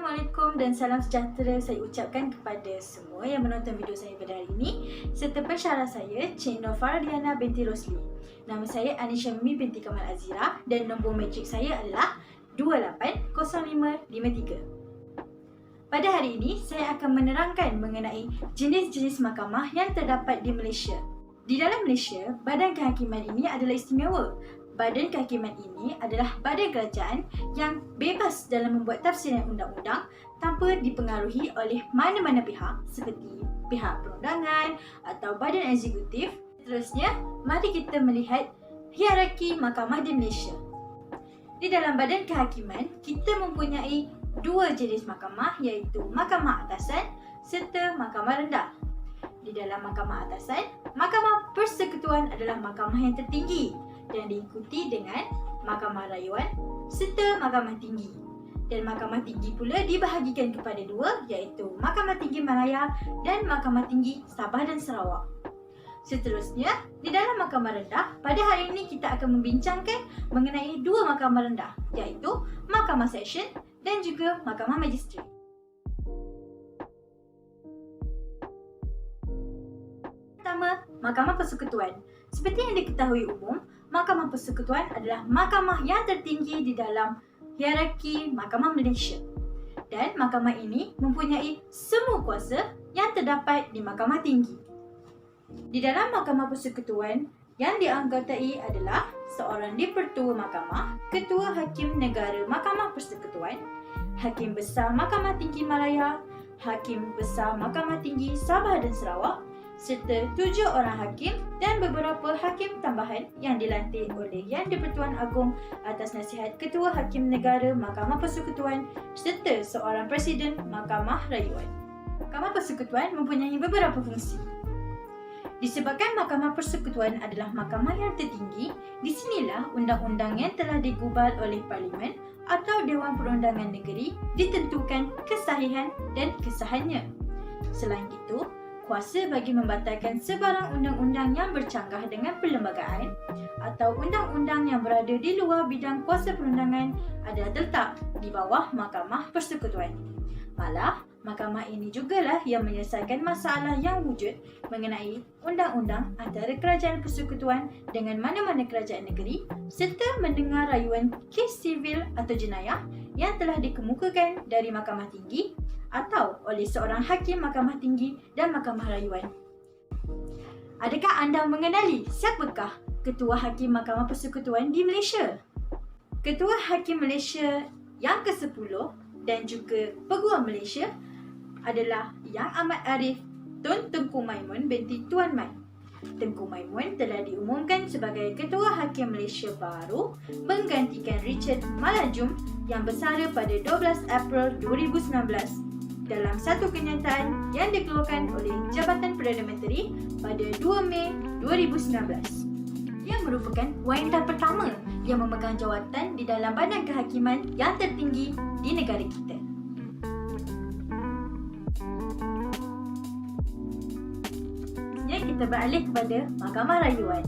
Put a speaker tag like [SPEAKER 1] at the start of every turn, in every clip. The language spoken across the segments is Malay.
[SPEAKER 1] Assalamualaikum dan salam sejahtera saya ucapkan kepada semua yang menonton video saya pada hari ini serta pensyarah saya Cik Nur Faradiana binti Rosli. Nama saya Anisha Mimi binti Kamal Azira dan nombor matrik saya adalah 280553. Pada hari ini saya akan menerangkan mengenai jenis-jenis mahkamah yang terdapat di Malaysia. Di dalam Malaysia, badan kehakiman ini adalah istimewa. Badan kehakiman ini adalah badan kerajaan yang bebas dalam membuat tafsiran undang-undang tanpa dipengaruhi oleh mana-mana pihak seperti pihak perundangan atau badan eksekutif. Seterusnya, mari kita melihat hierarki mahkamah di Malaysia. Di dalam badan kehakiman, kita mempunyai dua jenis mahkamah iaitu mahkamah atasan serta mahkamah rendah. Di dalam mahkamah atasan, mahkamah persekutuan adalah mahkamah yang tertinggi dan diikuti dengan mahkamah rayuan serta mahkamah tinggi. Dan mahkamah tinggi pula dibahagikan kepada dua iaitu mahkamah tinggi Malaya dan mahkamah tinggi Sabah dan Sarawak. Seterusnya, di dalam mahkamah rendah, pada hari ini kita akan membincangkan mengenai dua mahkamah rendah iaitu mahkamah seksyen dan juga mahkamah magistrat. Pertama, mahkamah persekutuan. Seperti yang diketahui umum, mahkamah persekutuan adalah mahkamah yang tertinggi di dalam hierarki mahkamah Malaysia. Dan mahkamah ini mempunyai semua kuasa yang terdapat di mahkamah tinggi. Di dalam mahkamah persekutuan, yang dianggotai adalah seorang dipertua mahkamah, ketua hakim negara mahkamah persekutuan, hakim besar mahkamah tinggi Malaya, hakim besar mahkamah tinggi Sabah dan Sarawak, serta 7 orang hakim dan beberapa hakim tambahan yang dilantik oleh Yang di-Pertuan Agong atas nasihat Ketua Hakim Negara Mahkamah Persekutuan serta seorang Presiden Mahkamah Rayuan. Mahkamah Persekutuan mempunyai beberapa fungsi. Disebabkan Mahkamah Persekutuan adalah mahkamah yang tertinggi, di sinilah undang-undang yang telah digubal oleh Parlimen atau Dewan Perundangan Negeri ditentukan kesahihan dan kesahannya. Selain itu, kuasa bagi membatalkan sebarang undang-undang yang bercanggah dengan perlembagaan atau undang-undang yang berada di luar bidang kuasa perundangan adalah terletak di bawah Mahkamah Persekutuan. Malah, mahkamah ini jugalah yang menyelesaikan masalah yang wujud mengenai undang-undang antara kerajaan persekutuan dengan mana-mana kerajaan negeri serta mendengar rayuan kes sivil atau jenayah yang telah dikemukakan dari mahkamah tinggi atau oleh seorang hakim mahkamah tinggi dan mahkamah rayuan. Adakah anda mengenali siapakah Ketua Hakim Mahkamah Persekutuan di Malaysia? Ketua Hakim Malaysia yang ke-10 dan juga Peguam Malaysia adalah Yang Amat Arif Tun Tengku Maimun binti Tuan Mai. Tengku Maimun telah diumumkan sebagai Ketua Hakim Malaysia baru menggantikan Richard Malajum yang bersara pada 12 April 2019 dalam satu kenyataan yang dikeluarkan oleh Jabatan Perdana Menteri pada 2 Mei 2019. Ia merupakan wanita pertama yang memegang jawatan di dalam badan kehakiman yang tertinggi di negara kita. Kita beralih kepada Mahkamah Rayuan.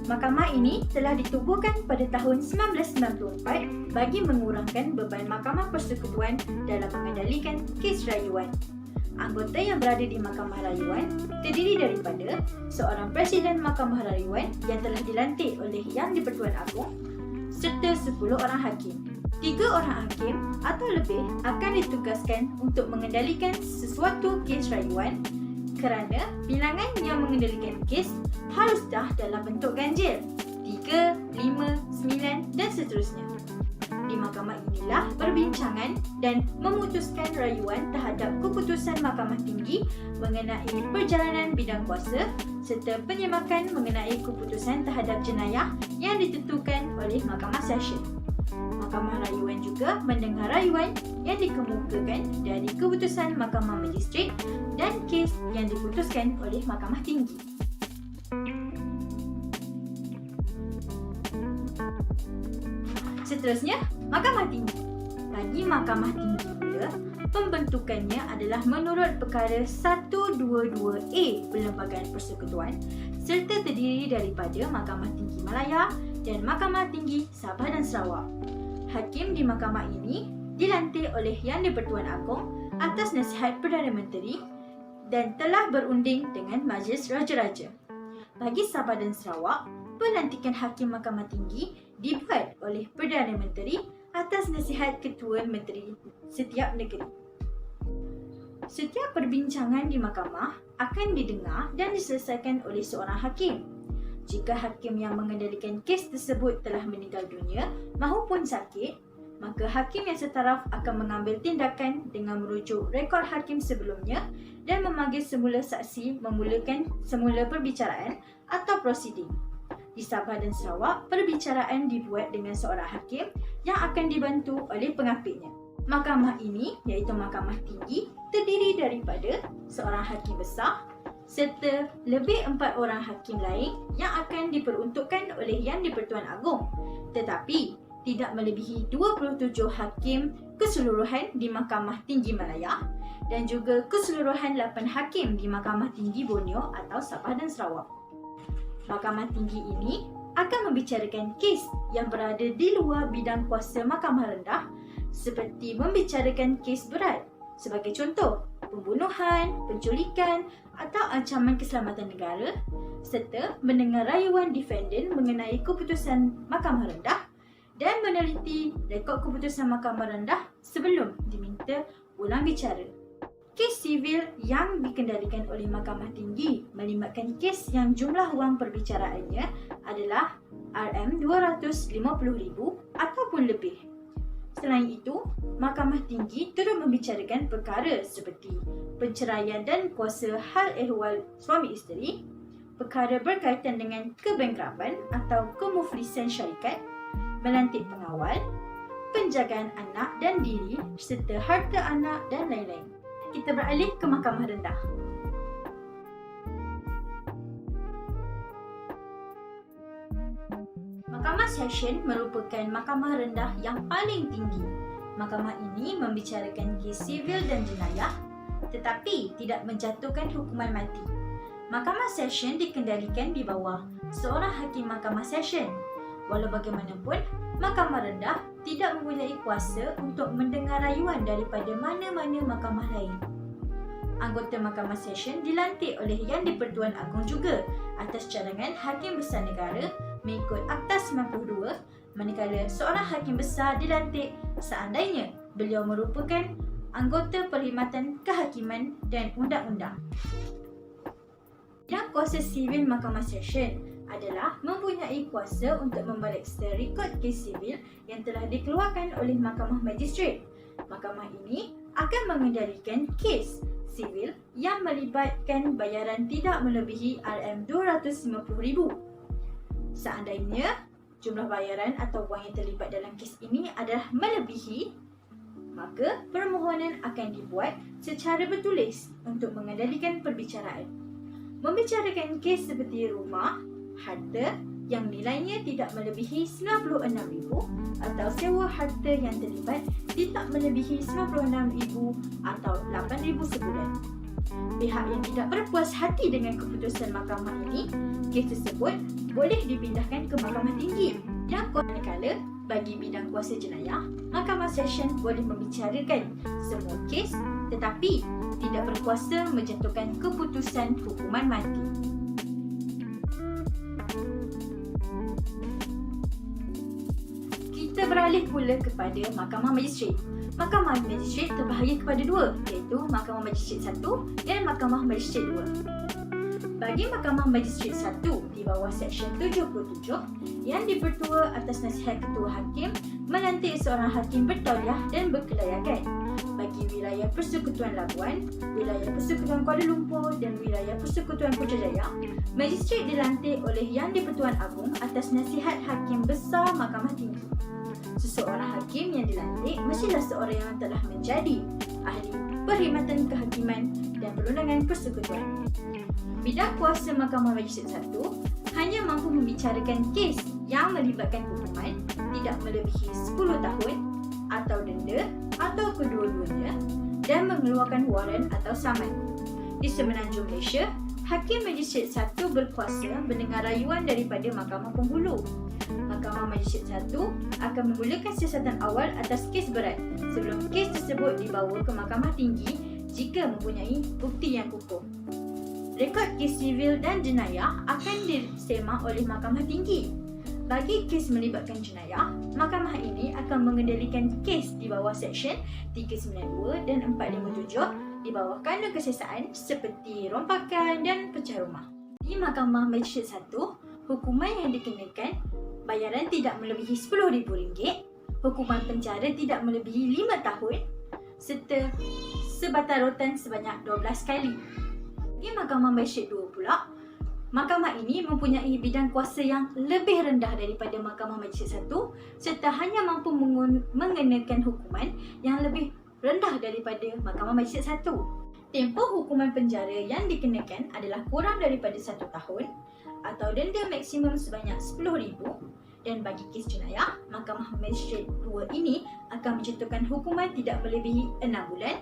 [SPEAKER 1] Mahkamah ini telah ditubuhkan pada tahun 1994 bagi mengurangkan beban Mahkamah Persekutuan dalam mengendalikan kes rayuan. Anggota yang berada di Mahkamah Rayuan terdiri daripada seorang Presiden Mahkamah Rayuan yang telah dilantik oleh Yang di-Pertuan Agong serta 10 orang hakim. 3 orang hakim atau lebih akan ditugaskan untuk mengendalikan sesuatu kes rayuan kerana bilangan yang mengendalikan kes harus dah dalam bentuk ganjil 3, 5, 9 dan seterusnya. Di mahkamah inilah perbincangan dan memutuskan rayuan terhadap keputusan mahkamah tinggi mengenai perjalanan bidang kuasa serta penyemakan mengenai keputusan terhadap jenayah yang ditentukan oleh mahkamah seksyen. Mahkamah Rayuan juga mendengar rayuan yang dikemukakan dari keputusan Mahkamah Magistrat dan kes yang diputuskan oleh Mahkamah Tinggi. Seterusnya, Mahkamah Tinggi. Bagi Mahkamah Tinggi pula, pembentukannya adalah menurut perkara 122A Perlembagaan Persekutuan serta terdiri daripada Mahkamah Tinggi Malaya dan Mahkamah Tinggi Sabah dan Sarawak. Hakim di mahkamah ini dilantik oleh Yang di-Pertuan Agong atas nasihat Perdana Menteri dan telah berunding dengan Majlis Raja-Raja. Bagi Sabah dan Sarawak, pelantikan Hakim Mahkamah Tinggi dibuat oleh Perdana Menteri atas nasihat Ketua Menteri setiap negeri. Setiap perbincangan di mahkamah akan didengar dan diselesaikan oleh seorang hakim. Jika hakim yang mengendalikan kes tersebut telah meninggal dunia maupun sakit, maka hakim yang setaraf akan mengambil tindakan dengan merujuk rekod hakim sebelumnya dan memanggil semula saksi memulakan semula perbicaraan atau prosiding. Di Sabah dan Sarawak, perbicaraan dibuat dengan seorang hakim yang akan dibantu oleh pengapitnya. Mahkamah ini, iaitu Mahkamah Tinggi, terdiri daripada seorang hakim besar serta lebih 4 orang hakim lain yang akan diperuntukkan oleh Yang di-Pertuan Agong, tetapi tidak melebihi 27 hakim keseluruhan di Mahkamah Tinggi Malaya dan juga keseluruhan 8 hakim di Mahkamah Tinggi Borneo atau Sabah dan Sarawak. Mahkamah Tinggi ini akan membicarakan kes yang berada di luar bidang kuasa Mahkamah Rendah seperti membicarakan kes berat, sebagai contoh pembunuhan, penculikan atau ancaman keselamatan negara, serta mendengar rayuan defendant mengenai keputusan Mahkamah Rendah dan meneliti rekod keputusan Mahkamah Rendah sebelum diminta ulang bicara. Kes sivil yang dikendalikan oleh Mahkamah Tinggi melibatkan kes yang jumlah wang perbicaraannya adalah RM250,000 ataupun lebih. Selain itu, Mahkamah Tinggi turut membicarakan perkara seperti penceraian dan kuasa hal ehwal suami isteri, perkara berkaitan dengan kebankrapan atau kemuflisan syarikat, melantik pengawal, penjagaan anak dan diri serta harta anak dan lain-lain. Kita beralih ke Mahkamah Rendah. Mahkamah Session merupakan mahkamah rendah yang paling tinggi. Mahkamah ini membicarakan kes sivil dan jenayah tetapi tidak menjatuhkan hukuman mati. Mahkamah Session dikendalikan di bawah seorang hakim Mahkamah Session. Walau bagaimanapun, Mahkamah Rendah tidak mempunyai kuasa untuk mendengar rayuan daripada mana-mana mahkamah lain. Anggota Mahkamah Session dilantik oleh Yang di-Pertuan Agong juga atas cadangan Hakim Besar Negara mengikut Akta 92, manakala seorang hakim besar dilantik seandainya beliau merupakan anggota Perkhidmatan Kehakiman dan Undang-Undang. Bidang kuasa sivil Mahkamah Session adalah mempunyai kuasa untuk memeriksa rekod kes sivil yang telah dikeluarkan oleh Mahkamah Magistrate. Mahkamah ini akan mengendalikan kes sivil yang melibatkan bayaran tidak melebihi RM250,000. Seandainya jumlah bayaran atau wang yang terlibat dalam kes ini adalah melebihi, maka permohonan akan dibuat secara bertulis untuk mengendalikan perbicaraan. Membicarakan kes seperti rumah, harta yang nilainya tidak melebihi RM96,000 atau sewa harta yang terlibat tidak melebihi RM96,000 atau RM8,000 sebulan. Pihak yang tidak berpuas hati dengan keputusan mahkamah ini, kes tersebut boleh dipindahkan ke Mahkamah Tinggi. Dan manakala bagi bidang kuasa jenayah, Mahkamah Session boleh membicarakan semua kes tetapi tidak berkuasa menjatuhkan keputusan hukuman mati. Kita beralih pula kepada Mahkamah Magistrate. Mahkamah Magistrate terbahagi kepada dua, iaitu Mahkamah Magistrate 1 dan Mahkamah Magistrate 2. Bagi Mahkamah Magistrate 1 di bawah Seksyen 77, yang dipertua atas nasihat Ketua Hakim melantik seorang hakim bertauliah dan berkelayakan. Bagi wilayah Persekutuan Labuan, wilayah Persekutuan Kuala Lumpur dan wilayah Persekutuan Putrajaya, Magistrate dilantik oleh Yang di-Pertuan Agong atas nasihat Hakim Besar Mahkamah Tinggi. Seseorang hakim yang dilantik mestilah seorang yang telah menjadi ahli perkhidmatan kehakiman dan perundangan persekutuan. Bidang kuasa Mahkamah Magistrate 1 hanya mampu membicarakan kes yang melibatkan hukuman tidak melebihi 10 tahun atau denda atau kedua-duanya dan mengeluarkan waran atau saman. Di Semenanjung Malaysia, Hakim Magistrate 1 berkuasa mendengar rayuan daripada Mahkamah Penghulu. Mahkamah Magistrate 1 akan memulakan siasatan awal atas kes berat sebelum kes tersebut dibawa ke Mahkamah Tinggi jika mempunyai bukti yang kukuh. Rekod kes sivil dan jenayah akan disemak oleh Mahkamah Tinggi. Bagi kes melibatkan jenayah, mahkamah ini akan mengendalikan kes di bawah Seksyen 392 dan 457 di bawah kanun kesiasaan seperti rompakan dan pecah rumah. Di Mahkamah Magistrate 1, hukuman yang dikenakan bayaran tidak melebihi RM10,000, hukuman penjara tidak melebihi 5 tahun serta sebatang rotan sebanyak 12 kali. Di Mahkamah Magistrate 2 pula, mahkamah ini mempunyai bidang kuasa yang lebih rendah daripada Mahkamah Magistrate 1 serta hanya mampu mengenakan hukuman yang lebih rendah daripada Mahkamah Magistrate 1. Tempoh hukuman penjara yang dikenakan adalah kurang daripada 1 tahun atau denda maksimum sebanyak RM10,000, dan bagi kes jenayah, Mahkamah Magistrate 2 ini akan menjatuhkan hukuman tidak melebihi 6 bulan,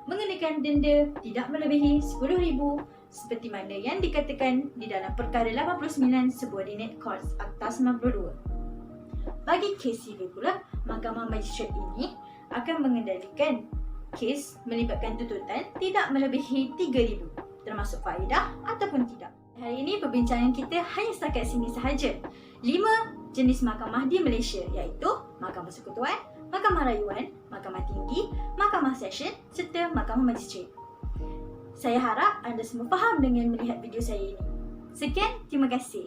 [SPEAKER 1] mengenakan denda tidak melebihi RM10,000 seperti mana yang dikatakan di dalam Perkara 89 Subordinate Courts Akta 92. Bagi kes sivil pula, Mahkamah Magistrate ini akan mengendalikan kes melibatkan tuntutan tidak melebihi RM3,000 termasuk faedah ataupun tidak. Hari ini perbincangan kita hanya setakat sini sahaja. 5 jenis mahkamah di Malaysia iaitu Mahkamah Persekutuan, Mahkamah Rayuan, Mahkamah Tinggi, Mahkamah Seksyen serta Mahkamah Magistrate. Saya harap anda semua faham dengan melihat video saya ini. Sekian, terima kasih.